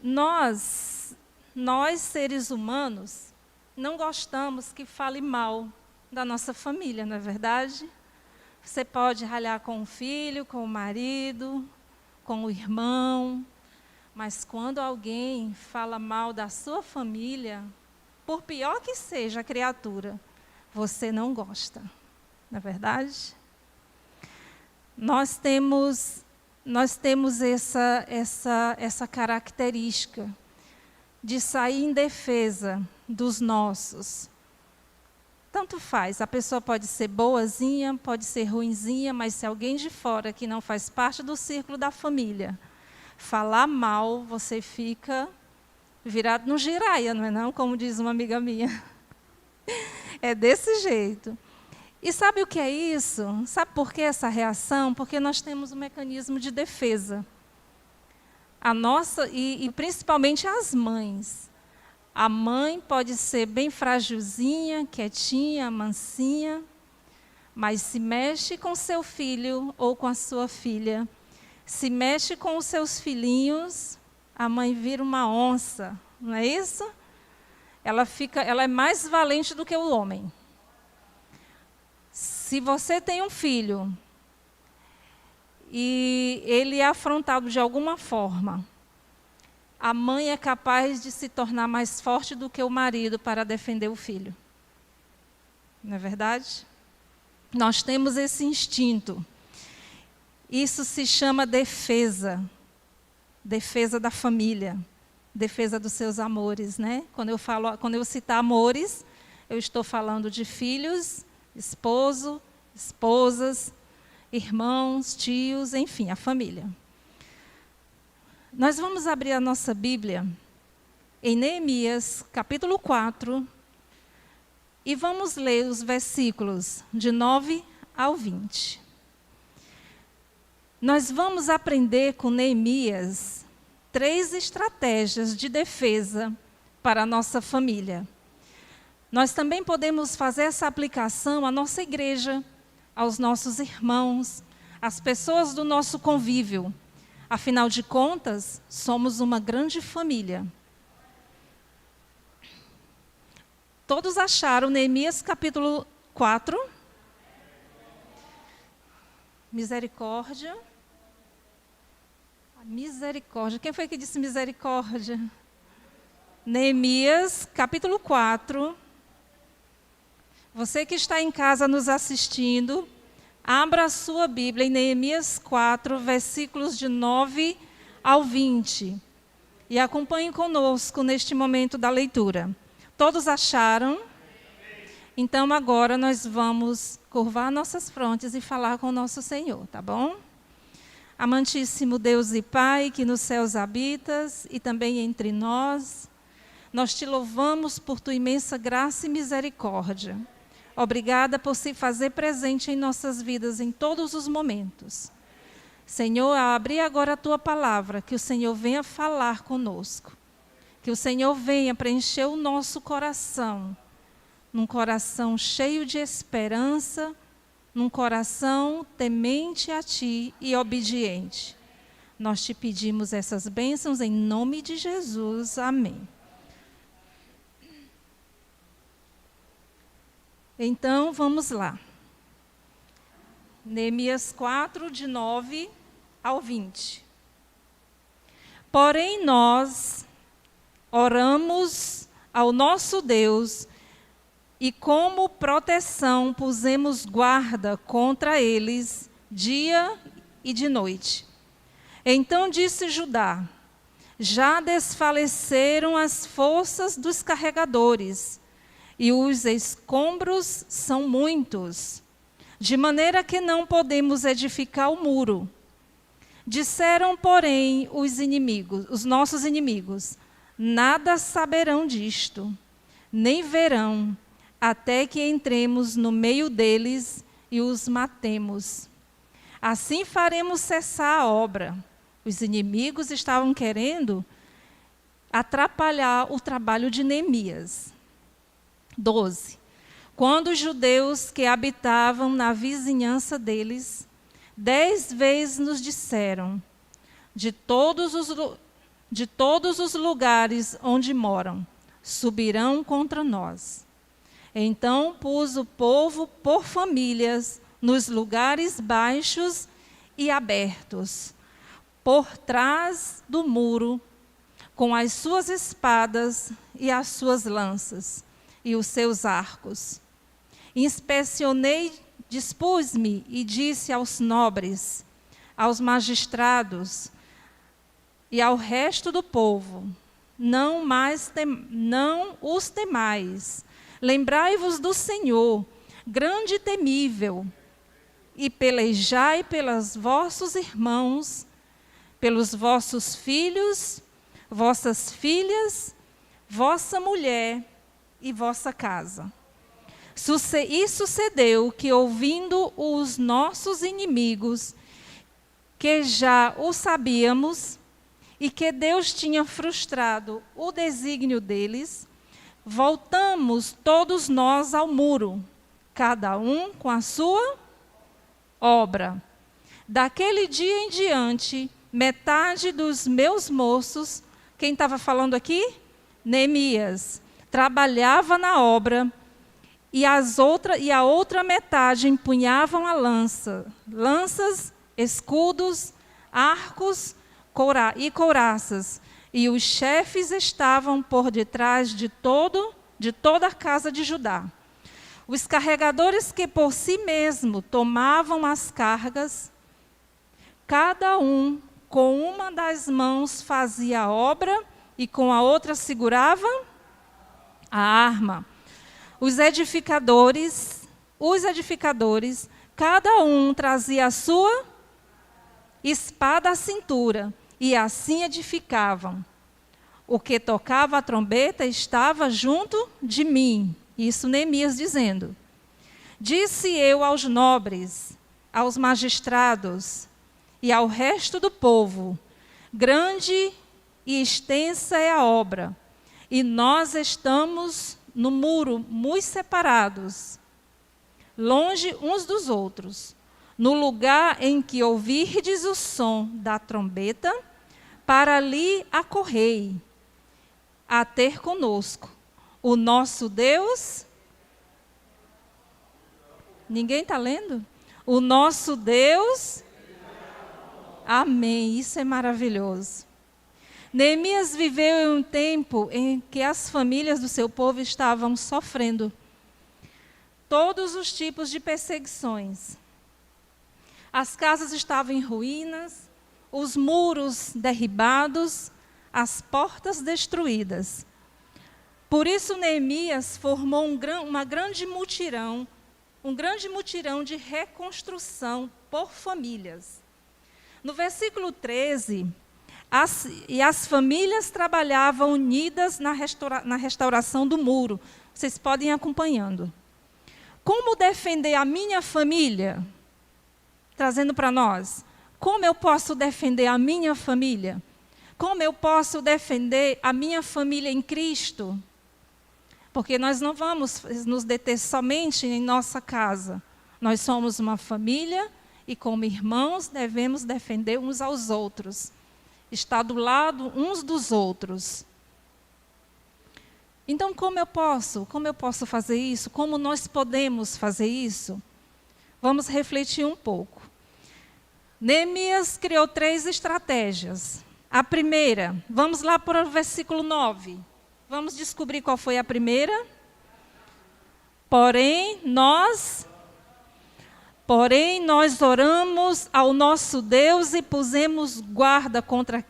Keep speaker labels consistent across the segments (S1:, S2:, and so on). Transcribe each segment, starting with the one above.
S1: Nós seres humanos, não gostamos que fale mal da nossa família, não é verdade? Você pode ralhar com o filho, com o marido, com o irmão, mas quando alguém fala mal da sua família, por pior que seja a criatura, você não gosta, não é verdade? Nós temos essa característica de sair em defesa dos nossos. Tanto faz, a pessoa pode ser boazinha, pode ser ruinzinha, mas se alguém de fora que não faz parte do círculo da família falar mal, você fica virado no giraia, não é não? Como diz uma amiga minha. É desse jeito. E sabe o que é isso? Sabe por que essa reação? Porque nós temos um mecanismo de defesa. E principalmente as mães. A mãe pode ser bem frágilzinha, quietinha, mansinha, mas se mexe com seu filho ou com a sua filha, se mexe com os seus filhinhos, a mãe vira uma onça, não é isso? Ela é mais valente do que o homem. Se você tem um filho e ele é afrontado de alguma forma, a mãe é capaz de se tornar mais forte do que o marido para defender o filho. Não é verdade? Nós temos esse instinto. Isso se chama defesa. Defesa da família. Defesa dos seus amores, né? Quando eu citar amores, eu estou falando de filhos, esposo, esposas, irmãos, tios, enfim, a família. Nós vamos abrir a nossa Bíblia em Neemias, capítulo 4, e vamos ler os versículos de 9 ao 20. Nós vamos aprender com Neemias 3 estratégias de defesa para a nossa família. Nós também podemos fazer essa aplicação à nossa igreja, aos nossos irmãos, às pessoas do nosso convívio. Afinal de contas, somos uma grande família. Todos acharam Neemias capítulo 4? Misericórdia. Misericórdia. Quem foi que disse misericórdia? Neemias capítulo 4. Você que está em casa nos assistindo, abra a sua Bíblia em Neemias 4, versículos de 9 ao 20. E acompanhe conosco neste momento da leitura. Todos acharam? Então agora nós vamos curvar nossas frontes e falar com o nosso Senhor, tá bom? Amantíssimo Deus e Pai, que nos céus habitas e também entre nós, nós te louvamos por tua imensa graça e misericórdia. Obrigada por se fazer presente em nossas vidas em todos os momentos. Senhor, abri agora a tua palavra, que o Senhor venha falar conosco. Que o Senhor venha preencher o nosso coração, num coração cheio de esperança, num coração temente a ti e obediente. Nós te pedimos essas bênçãos em nome de Jesus. Amém. Então, vamos lá. Neemias 4, de 9 ao 20. Porém, nós oramos ao nosso Deus e como proteção pusemos guarda contra eles dia e de noite. Então disse Judá: já desfaleceram as forças dos carregadores, e os escombros são muitos, de maneira que não podemos edificar o muro. Disseram, porém, os nossos inimigos, nada saberão disto, nem verão, até que entremos no meio deles e os matemos. Assim faremos cessar a obra. Os inimigos estavam querendo atrapalhar o trabalho de Neemias. 12. Quando os judeus que habitavam na vizinhança deles, 10 vezes nos disseram, de todos de todos os lugares onde moram, subirão contra nós. Então pus o povo por famílias nos lugares baixos e abertos, por trás do muro, com as suas espadas e as suas lanças e os seus arcos. Inspecionei, dispus-me e disse aos nobres, aos magistrados e ao resto do povo: não os temais. Lembrai-vos do Senhor, grande e temível, e pelejai pelos vossos irmãos, pelos vossos filhos, vossas filhas, vossa mulher e vossa casa. E sucedeu que, ouvindo os nossos inimigos, que já o sabíamos, e que Deus tinha frustrado o desígnio deles, voltamos todos nós ao muro, cada um com a sua obra. Daquele dia em diante, metade dos meus moços, quem estava falando aqui? Neemias, trabalhava na obra, e a outra metade empunhavam a lanças, escudos, arcos e couraças, e os chefes estavam por detrás de toda a casa de Judá. Os carregadores que por si mesmo tomavam as cargas, cada um com uma das mãos fazia a obra e com a outra segurava a arma. Os edificadores, cada um trazia a sua espada à cintura, e assim edificavam. O que tocava a trombeta estava junto de mim. Isso Neemias dizendo. Disse eu aos nobres, aos magistrados e ao resto do povo: grande e extensa é a obra, e nós estamos no muro muito separados, longe uns dos outros. No lugar em que ouvirdes o som da trombeta, para ali acorrei, a ter conosco o nosso Deus. Ninguém está lendo? O nosso Deus. Amém. Isso é maravilhoso. Neemias viveu em um tempo em que as famílias do seu povo estavam sofrendo todos os tipos de perseguições. As casas estavam em ruínas, os muros derribados, as portas destruídas. Por isso Neemias formou um grande mutirão de reconstrução por famílias. No versículo 13, as famílias trabalhavam unidas na restauração do muro. Vocês podem ir acompanhando. Como defender a minha família? Trazendo para nós. Como eu posso defender a minha família? Como eu posso defender a minha família em Cristo? Porque nós não vamos nos deter somente em nossa casa. Nós somos uma família e, como irmãos, devemos defender uns aos outros. Estar do lado uns dos outros. Então, como eu posso fazer isso? Como nós podemos fazer isso? Vamos refletir um pouco. Neemias criou 3 estratégias. A primeira, vamos lá para o versículo 9. Vamos descobrir qual foi a primeira. Porém, nós oramos ao nosso Deus e pusemos guarda contra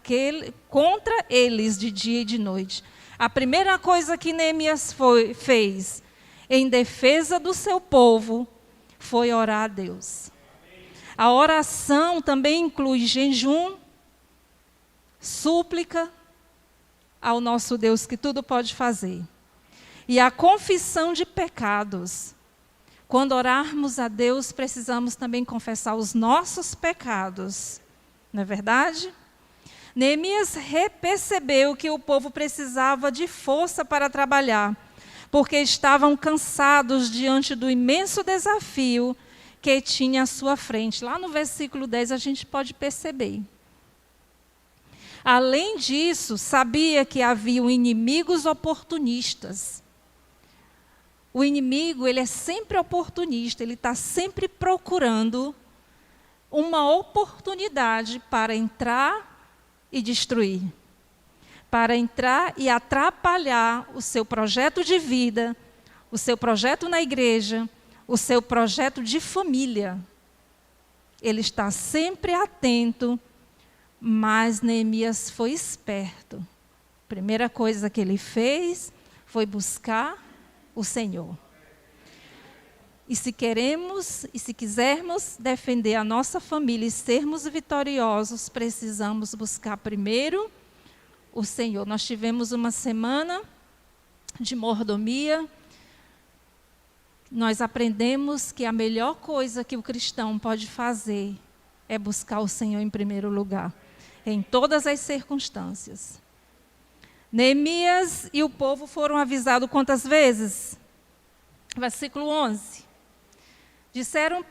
S1: eles de dia e de noite. A primeira coisa que Neemias fez em defesa do seu povo foi orar a Deus. A oração também inclui jejum, súplica ao nosso Deus que tudo pode fazer. E a confissão de pecados. Quando orarmos a Deus, precisamos também confessar os nossos pecados. Não é verdade? Neemias percebeu que o povo precisava de força para trabalhar, porque estavam cansados diante do imenso desafio que tinha à sua frente. Lá no versículo 10 a gente pode perceber. Além disso, sabia que haviam inimigos oportunistas. O inimigo, ele é sempre oportunista, ele está sempre procurando uma oportunidade para entrar e destruir, para entrar e atrapalhar o seu projeto de vida, o seu projeto na igreja, o seu projeto de família. Ele está sempre atento, mas Neemias foi esperto. A primeira coisa que ele fez foi buscar o Senhor. E se queremos e se quisermos defender a nossa família e sermos vitoriosos, precisamos buscar primeiro o Senhor. Nós tivemos uma semana de mordomia. Nós aprendemos que a melhor coisa que o cristão pode fazer é buscar o Senhor em primeiro lugar, em todas as circunstâncias. Neemias e o povo foram avisados quantas vezes? Versículo 11. Disseram,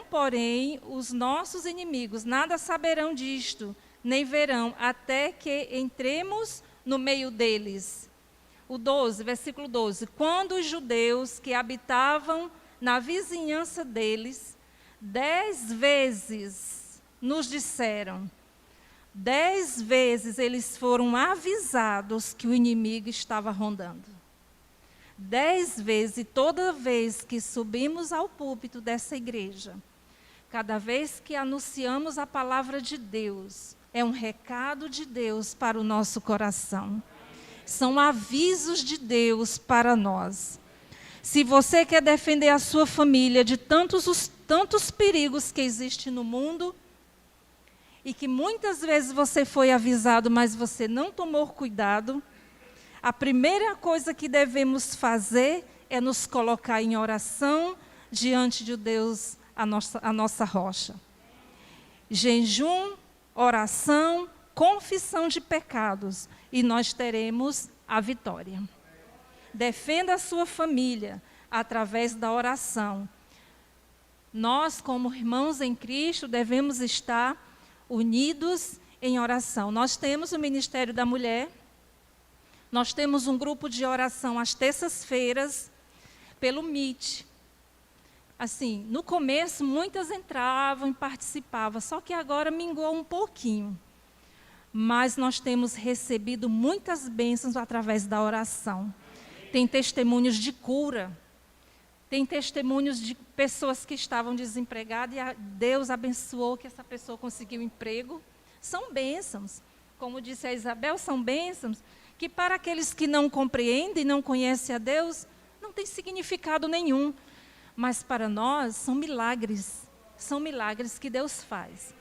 S1: porém, os nossos inimigos, nada saberão disto, nem verão, até que entremos no meio deles. O 12, versículo 12. Quando os judeus que habitavam na vizinhança deles, 10 vezes nos disseram, 10 vezes eles foram avisados que o inimigo estava rondando. 10 vezes, e toda vez que subimos ao púlpito dessa igreja, cada vez que anunciamos a palavra de Deus, é um recado de Deus para o nosso coração. São avisos de Deus para nós. Se você quer defender a sua família de tantos perigos que existem no mundo, e que muitas vezes você foi avisado, mas você não tomou cuidado, a primeira coisa que devemos fazer é nos colocar em oração diante de Deus, a nossa rocha. Jejum, oração, confissão de pecados, e nós teremos a vitória. Defenda a sua família através da oração. Nós, como irmãos em Cristo, devemos estar unidos em oração. Nós temos o Ministério da Mulher, nós temos um grupo de oração às terças-feiras, pelo Meet. Assim, no começo, muitas entravam e participavam, só que agora minguou um pouquinho. Mas nós temos recebido muitas bênçãos através da oração. Tem testemunhos de cura, tem testemunhos de pessoas que estavam desempregadas e Deus abençoou que essa pessoa conseguiu emprego. São bênçãos. Como disse a Isabel, são bênçãos que para aqueles que não compreendem, não conhecem a Deus, não tem significado nenhum. Mas para nós são milagres que Deus faz.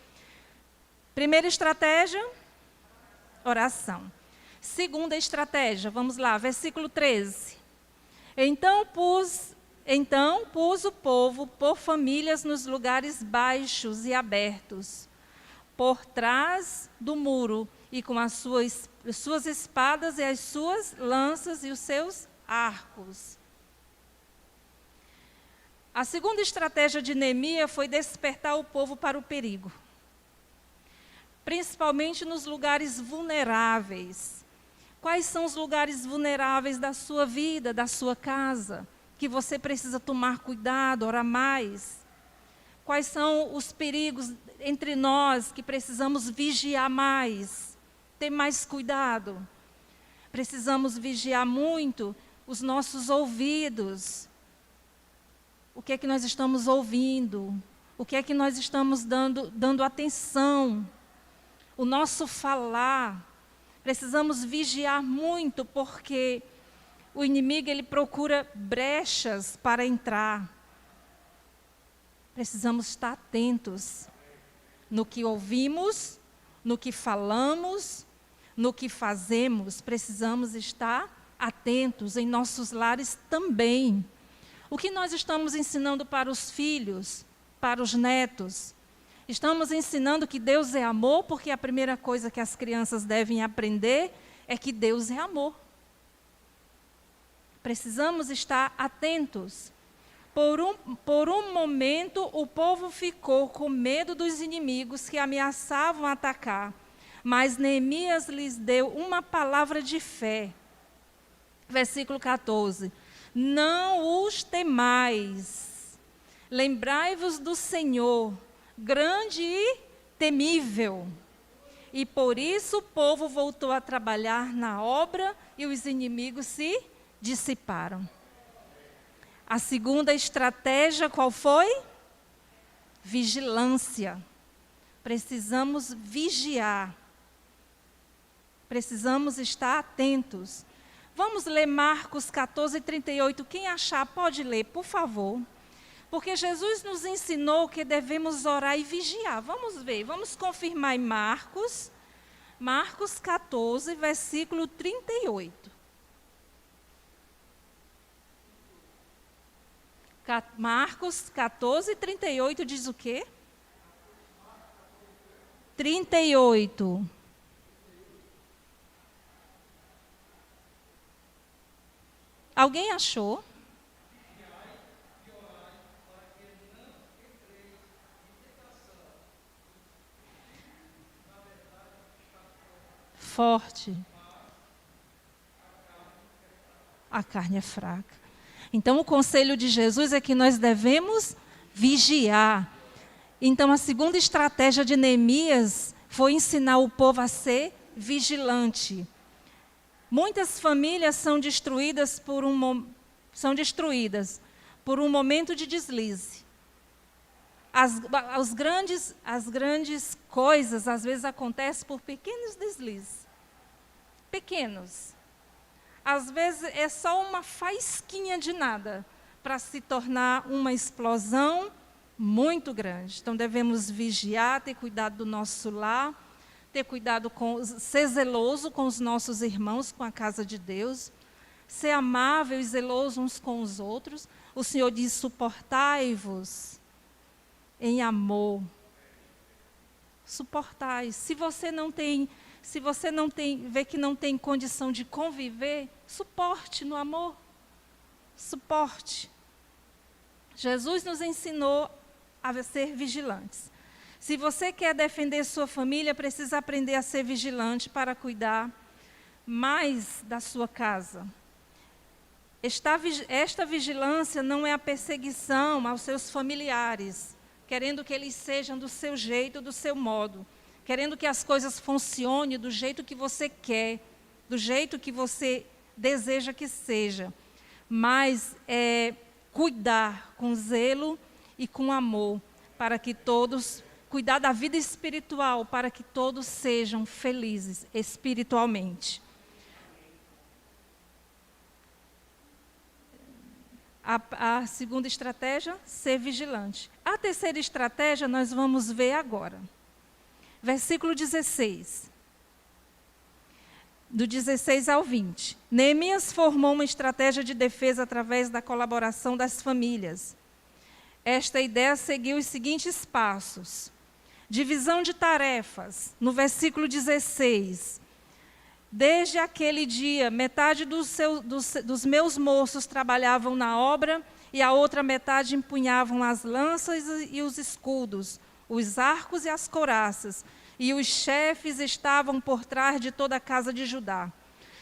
S1: Primeira estratégia, oração. Segunda estratégia, vamos lá, versículo 13. Então pus o povo por famílias nos lugares baixos e abertos, por trás do muro, e com as suas espadas e as suas lanças e os seus arcos. A segunda estratégia de Neemias foi despertar o povo para o perigo, principalmente nos lugares vulneráveis. Quais são os lugares vulneráveis da sua vida, da sua casa, que você precisa tomar cuidado, orar mais? Quais são os perigos entre nós que precisamos vigiar mais, ter mais cuidado? Precisamos vigiar muito os nossos ouvidos. O que é que nós estamos ouvindo? O que é que nós estamos dando atenção? O nosso falar. Precisamos vigiar muito, porque o inimigo ele procura brechas para entrar. Precisamos estar atentos no que ouvimos, no que falamos, no que fazemos. Precisamos estar atentos em nossos lares também. O que nós estamos ensinando para os filhos, para os netos? Estamos ensinando que Deus é amor, porque a primeira coisa que as crianças devem aprender é que Deus é amor. Precisamos estar atentos. Por um momento, o povo ficou com medo dos inimigos que ameaçavam atacar. Mas Neemias lhes deu uma palavra de fé. Versículo 14. Não os temais. Lembrai-vos do Senhor, grande e temível. E por isso o povo voltou a trabalhar na obra e os inimigos se dissiparam. A segunda estratégia qual foi? Vigilância. Precisamos vigiar. Precisamos estar atentos. Vamos ler Marcos 14, 38. Quem achar, pode ler, por favor. Porque Jesus nos ensinou que devemos orar e vigiar. Vamos ver, vamos confirmar em Marcos 14, versículo 38. Marcos 14, 38 diz o quê? 38. Alguém achou? Forte. A carne é fraca. Então, o conselho de Jesus é que nós devemos vigiar. Então, a segunda estratégia de Neemias foi ensinar o povo a ser vigilante. Muitas famílias são destruídas por um momento de deslize. As grandes coisas, às vezes, acontecem por pequenos deslizes. Pequenos. Às vezes, é só uma faísquinha de nada para se tornar uma explosão muito grande. Então, devemos vigiar, ter cuidado do nosso lar, ter cuidado ser zeloso com os nossos irmãos, com a casa de Deus, ser amável e zeloso uns com os outros. O Senhor diz, suportai-vos em amor. Suportai. Se você vê que não tem condição de conviver, suporte no amor. Suporte. Jesus nos ensinou a ser vigilantes. Se você quer defender sua família, precisa aprender a ser vigilante para cuidar mais da sua casa. Esta vigilância não é a perseguição aos seus familiares, querendo que eles sejam do seu jeito, do seu modo, querendo que as coisas funcionem do jeito que você quer, do jeito que você deseja que seja, mas cuidar com zelo e com amor, para que todos, cuidar da vida espiritual, para que todos sejam felizes espiritualmente. A segunda estratégia, ser vigilante. A terceira estratégia nós vamos ver agora. Versículo 16. Do 16 ao 20. Neemias formou uma estratégia de defesa através da colaboração das famílias. Esta ideia seguiu os seguintes passos. Divisão de tarefas. No versículo 16. Desde aquele dia, metade dos meus moços trabalhavam na obra e a outra metade empunhavam as lanças e os escudos, os arcos e as couraças, e os chefes estavam por trás de toda a casa de Judá.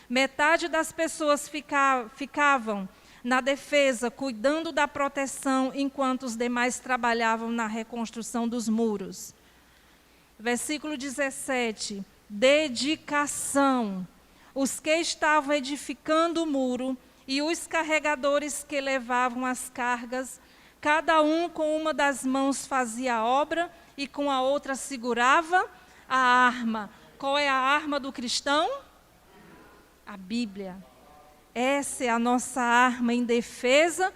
S1: Metade das pessoas ficavam na defesa, cuidando da proteção, enquanto os demais trabalhavam na reconstrução dos muros. Versículo 17. Dedicação. Os que estavam edificando o muro e os carregadores que levavam as cargas, cada um com uma das mãos fazia a obra e com a outra segurava a arma. Qual é a arma do cristão? A Bíblia. Essa é a nossa arma em defesa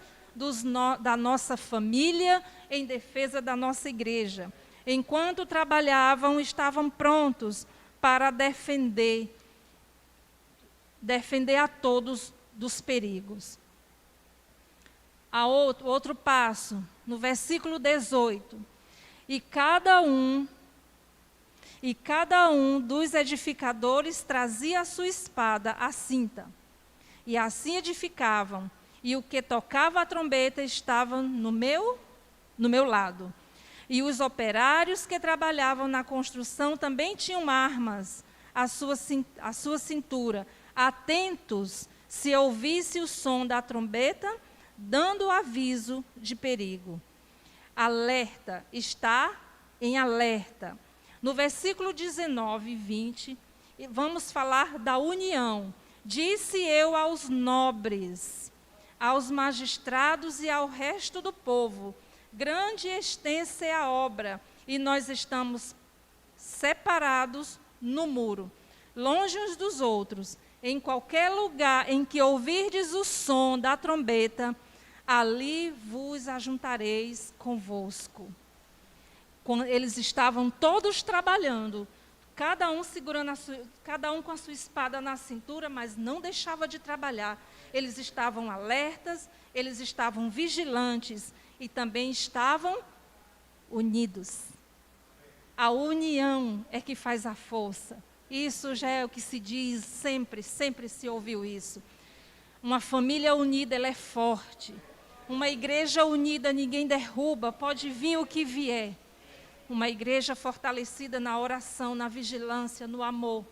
S1: da nossa família, em defesa da nossa igreja. Enquanto trabalhavam, estavam prontos para defender a todos dos perigos. Outro passo, no versículo 18. E cada um dos edificadores trazia a sua espada, a cinta. E assim edificavam. E o que tocava a trombeta estava no meu lado. E os operários que trabalhavam na construção também tinham armas à sua cintura, atentos se ouvisse o som da trombeta, dando aviso de perigo. Alerta, está em alerta. No versículo 19 e 20, vamos falar da união. Disse eu aos nobres, aos magistrados e ao resto do povo, grande e extensa é a obra, e nós estamos separados no muro, longe uns dos outros. Em qualquer lugar em que ouvirdes o som da trombeta, ali vos ajuntareis convosco. Quando eles estavam todos trabalhando, cada um segurando cada um com a sua espada na cintura, mas não deixava de trabalhar. Eles estavam alertas, eles estavam vigilantes e também estavam unidos. A união é que faz a força. Isso já é o que se diz sempre, sempre se ouviu isso. Uma família unida, ela é forte. Uma igreja unida, ninguém derruba, pode vir o que vier. Uma igreja fortalecida na oração, na vigilância, no amor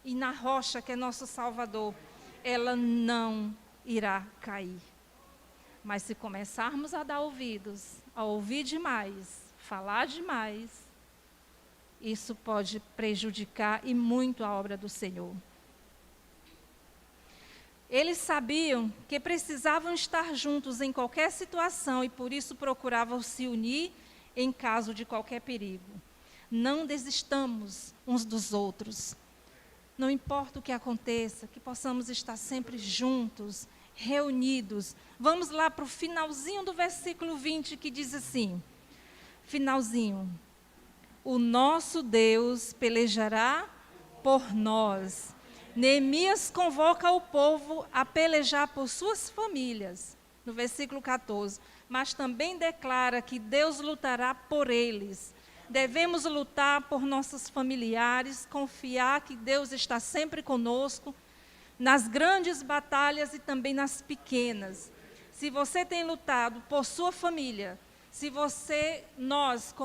S1: e na rocha que é nosso Salvador, ela não irá cair. Mas se começarmos a dar ouvidos, a ouvir demais, falar demais, isso pode prejudicar e muito a obra do Senhor. Eles sabiam que precisavam estar juntos em qualquer situação e por isso procuravam se unir em caso de qualquer perigo. Não desistamos uns dos outros. Não importa o que aconteça, que possamos estar sempre juntos, reunidos. Vamos lá para o finalzinho do versículo 20, que diz assim, finalzinho. O nosso Deus pelejará por nós. Neemias convoca o povo a pelejar por suas famílias, no versículo 14. Mas também declara que Deus lutará por eles. Devemos lutar por nossos familiares, confiar que Deus está sempre conosco, nas grandes batalhas e também nas pequenas. Se você tem lutado por sua família, se nós,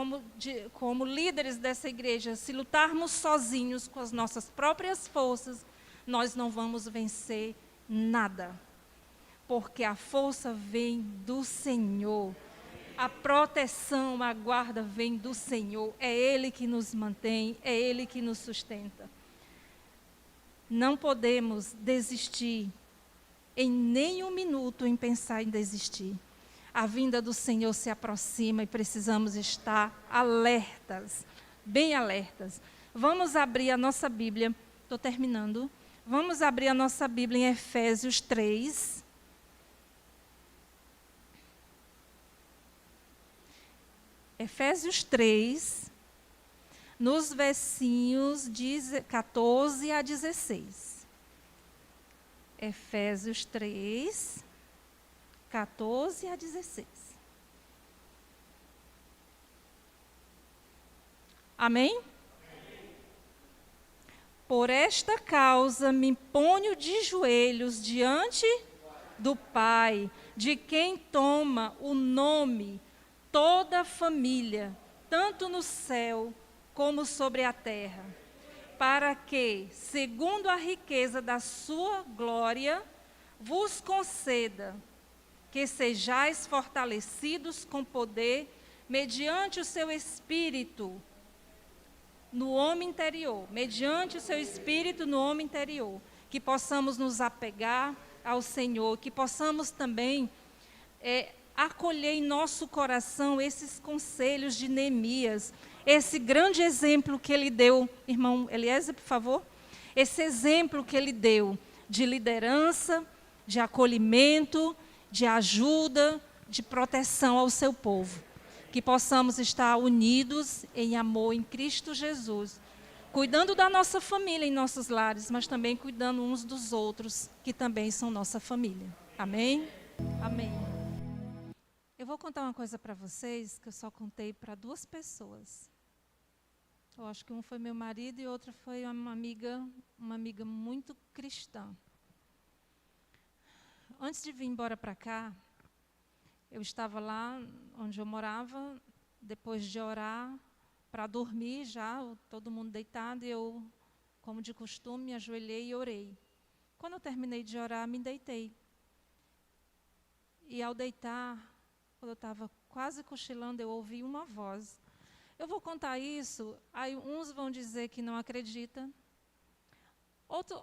S1: como líderes dessa igreja, se lutarmos sozinhos com as nossas próprias forças, nós não vamos vencer nada. Porque a força vem do Senhor. A proteção, a guarda vem do Senhor. É Ele que nos mantém, é Ele que nos sustenta. Não podemos desistir em nenhum minuto em pensar em desistir. A vinda do Senhor se aproxima e precisamos estar alertas, bem alertas. Vamos abrir a nossa Bíblia, estou terminando. Vamos abrir a nossa Bíblia em Efésios 3. Efésios 3, nos versinhos 14 a 16. Efésios 3, 14 a 16. Amém? Por esta causa me ponho de joelhos diante do Pai, de quem toma o nome toda a família, tanto no céu como sobre a terra, para que, segundo a riqueza da sua glória, vos conceda que sejais fortalecidos com poder, mediante o seu Espírito no homem interior, mediante o seu Espírito no homem interior, que possamos nos apegar ao Senhor, que possamos também acolher em nosso coração esses conselhos de Neemias, esse grande exemplo que ele deu, irmão Eliezer, por favor, esse exemplo que ele deu de liderança, de acolhimento, de ajuda, de proteção ao seu povo. Que possamos estar unidos em amor em Cristo Jesus, cuidando da nossa família em nossos lares, mas também cuidando uns dos outros, que também são nossa família. Amém? Amém. Eu vou contar uma coisa para vocês, que eu só contei para 2 pessoas. Eu acho que um foi meu marido e outra foi uma amiga muito cristã. Antes de vir embora para cá, eu estava lá onde eu morava, depois de orar, para dormir já, todo mundo deitado, e eu, como de costume, me ajoelhei e orei. Quando eu terminei de orar, me deitei. E ao deitar, quando eu estava quase cochilando, eu ouvi uma voz. Eu vou contar isso, aí uns vão dizer que não acreditam,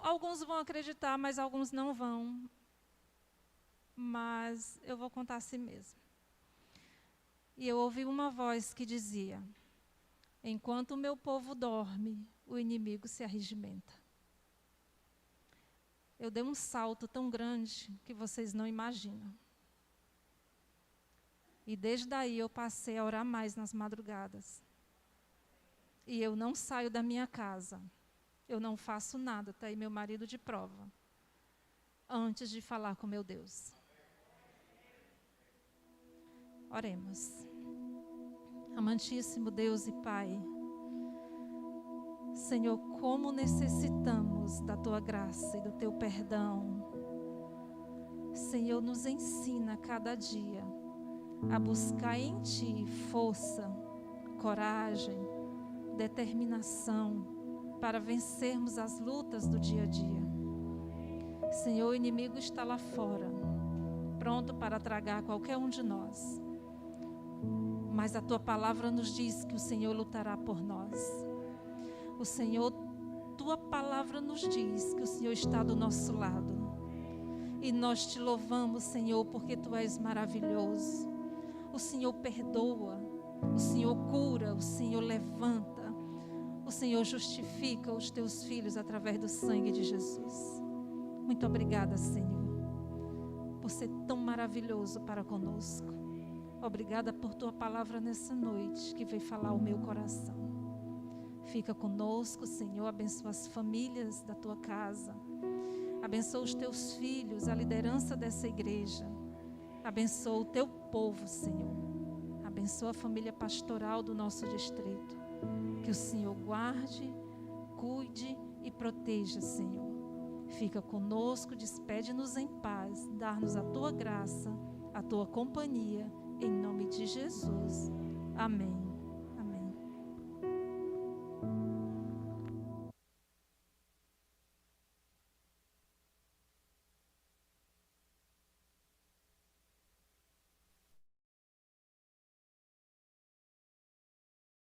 S1: alguns vão acreditar, mas alguns não vão. Mas eu vou contar assim mesmo. E eu ouvi uma voz que dizia: enquanto o meu povo dorme, o inimigo se arregimenta. Eu dei um salto tão grande que vocês não imaginam. E desde daí eu passei a orar mais nas madrugadas. E eu não saio da minha casa. Eu não faço nada, está aí meu marido de prova, antes de falar com meu Deus. Oremos. Amantíssimo Deus e Pai, Senhor, como necessitamos da Tua graça e do Teu perdão. Senhor, nos ensina cada dia a buscar em Ti força, coragem, determinação para vencermos as lutas do dia a dia. Senhor, o inimigo está lá fora, pronto para tragar qualquer um de nós. Mas a Tua palavra nos diz que o Senhor lutará por nós. O Senhor, Tua palavra nos diz que o Senhor está do nosso lado. E nós Te louvamos, Senhor, porque Tu és maravilhoso. O Senhor perdoa, o Senhor cura, o Senhor levanta. O Senhor justifica os Teus filhos através do sangue de Jesus. Muito obrigada, Senhor, por ser tão maravilhoso para conosco. Obrigada por Tua palavra nessa noite, que veio falar ao meu coração. Fica conosco, Senhor, abençoa as famílias da Tua casa. Abençoa os Teus filhos, a liderança dessa igreja. Abençoa o Teu povo, Senhor. Abençoa a família pastoral do nosso distrito. Que o Senhor guarde, cuide e proteja, Senhor. Fica conosco, despede-nos em paz, dar-nos a Tua graça, a Tua companhia, em nome de Jesus. Amém.